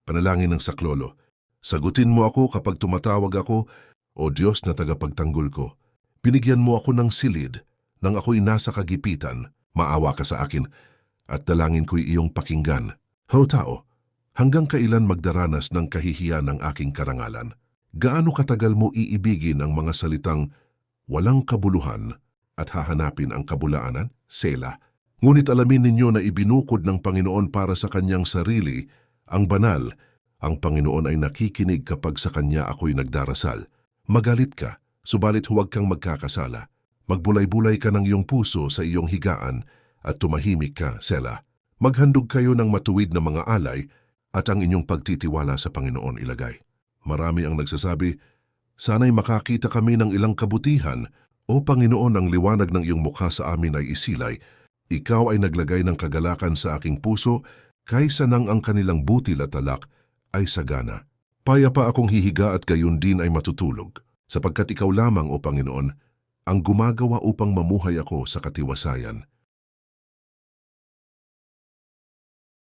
Panalangin ng saklolo. Sagutin mo ako kapag tumatawag ako, O Diyos na tagapagtanggol ko. Binigyan mo ako ng silid, nang ako'y nasa kagipitan, maawa ka sa akin, at dalangin ko'y iyong pakinggan. Ho tao, hanggang kailan magdaranas ng kahihiyan ng aking karangalan? Gaano katagal mo iibigin ang mga salitang walang kabuluhan at hahanapin ang kabulaanan? Sela. Ngunit alamin ninyo na ibinukod ng Panginoon para sa kanyang sarili ang banal. Ang Panginoon ay nakikinig kapag sa kanya ako'y nagdarasal. Magalit ka, subalit huwag kang magkakasala. Magbulay-bulay ka ng iyong puso sa iyong higaan at tumahimik ka, Sela. Maghandog kayo ng matuwid na mga alay at ang inyong pagtitiwala sa Panginoon ilagay. Marami ang nagsasabi, sana'y makakita kami ng ilang kabutihan. O Panginoon, ang liwanag ng iyong mukha sa amin ay isilay. Ikaw ay naglagay ng kagalakan sa aking puso, kaysa nang ang kanilang butil at alak ay sagana. Payapa akong hihiga at gayon din ay matutulog, sapagkat ikaw lamang, O Panginoon, ang gumagawa upang mamuhay ako sa katiwasayan.